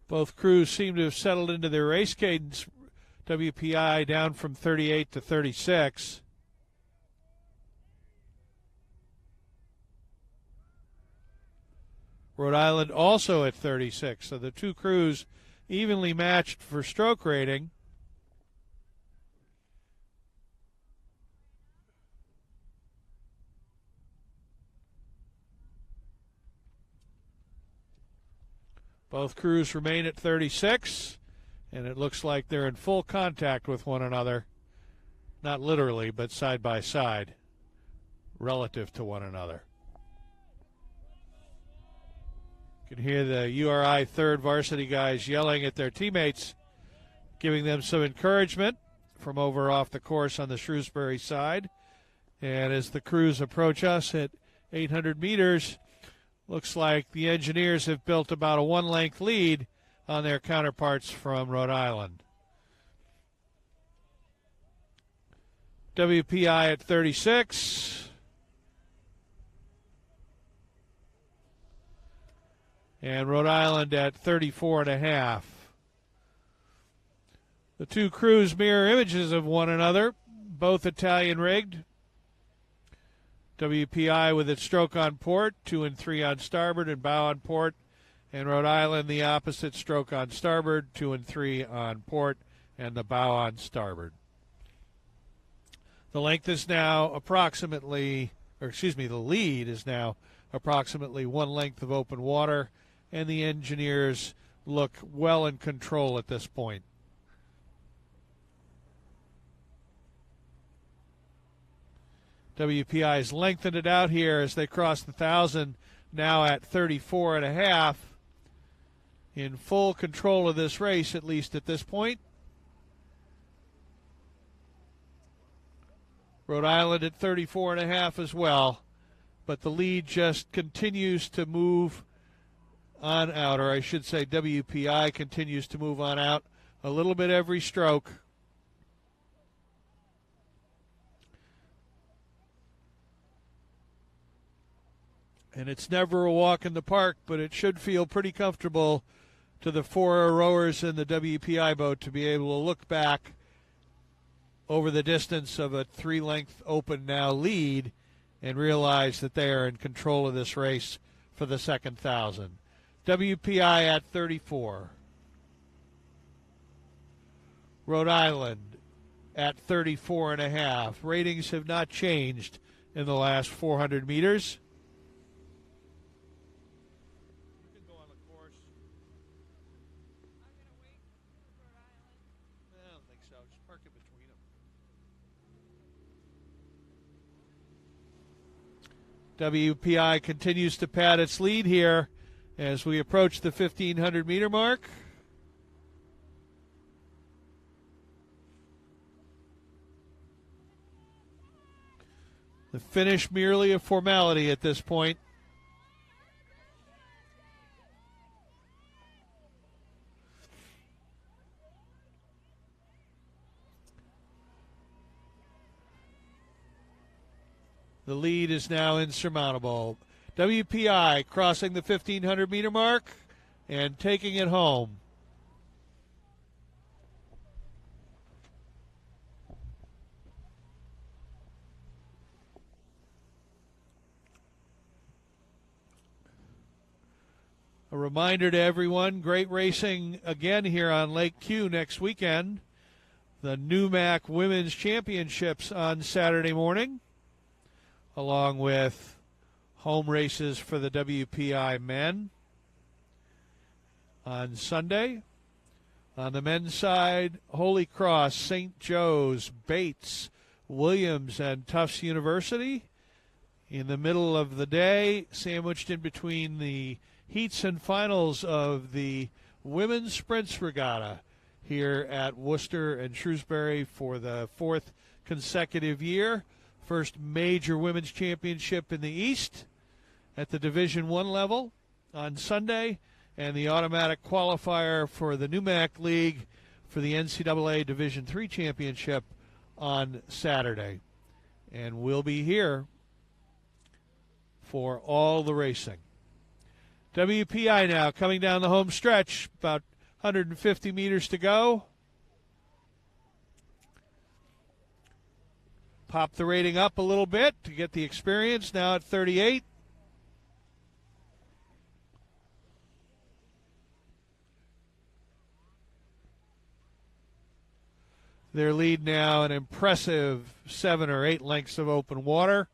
Both crews seem to have settled into their race cadence. WPI down from 38 to 36. Rhode Island also at 36. So the two crews evenly matched for stroke rating. Both crews remain at 36, and it looks like they're in full contact with one another. Not literally, but side by side, relative to one another. You can hear the URI third varsity guys yelling at their teammates, giving them some encouragement from over off the course on the Shrewsbury side. And as the crews approach us at 800 meters, looks like the engineers have built about a one-length lead on their counterparts from Rhode Island. WPI at 36. And Rhode Island at 34.5. The two crews mirror images of one another, both Italian rigged. WPI with its stroke on port, 2 and 3 on starboard and bow on port. And Rhode Island the opposite, stroke on starboard, 2 and 3 on port and the bow on starboard. The length is now approximately, the lead is now approximately one length of open water, and the engineers look well in control at this point. WPI has lengthened it out here as they cross the 1,000, now at 34.5. In full control of this race, at least at this point. Rhode Island at 34.5 as well, but the lead just continues to move on out, or I should say WPI continues to move on out a little bit every stroke. And it's never a walk in the park, but it should feel pretty comfortable to the four rowers in the WPI boat to be able to look back over the distance of a 3-length open now lead and realize that they are in control of this race for the second 1,000. WPI at 34. Rhode Island at 34.5. Ratings have not changed in the last 400 meters. You can go on the course. I'm going to wait for Rhode Island. I don't think so. Just park it between them. WPI continues to pad its lead here as we approach the 1,500-meter mark. The finish merely a formality at this point. The lead is now insurmountable. WPI crossing the 1,500-meter mark and taking it home. A reminder to everyone, great racing again here on Lake Q next weekend. The NUMAC Women's Championships on Saturday morning, along with home races for the WPI men on Sunday. On the men's side, Holy Cross, St. Joe's, Bates, Williams, and Tufts University. In the middle of the day, sandwiched in between the heats and finals of the Women's Sprints Regatta here at Worcester and Shrewsbury for the 4th consecutive year. First major women's championship in the East at the Division I level on Sunday, and the automatic qualifier for the NUMAC League for the NCAA Division III championship on Saturday. And we'll be here for all the racing. WPI now coming down the home stretch, about 150 meters to go. Pop the rating up a little bit to get the experience. Now at 38. Their lead now an impressive 7 or 8 lengths of open water.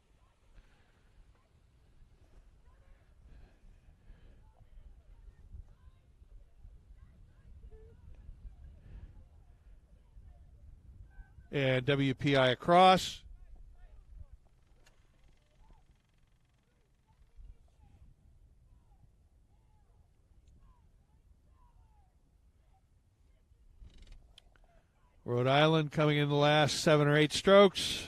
And WPI across. Rhode Island coming in the last 7 or 8 strokes.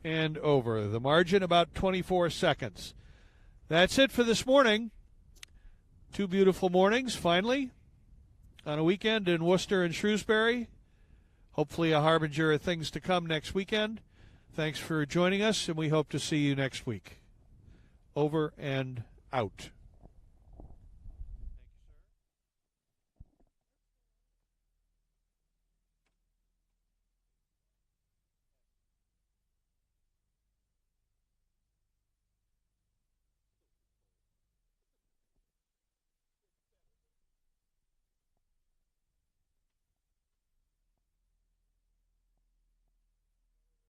And over. The margin about 24 seconds. That's it for this morning. 2 beautiful mornings, finally, on a weekend in Worcester and Shrewsbury. Hopefully a harbinger of things to come next weekend. Thanks for joining us, and we hope to see you next week. Over and out.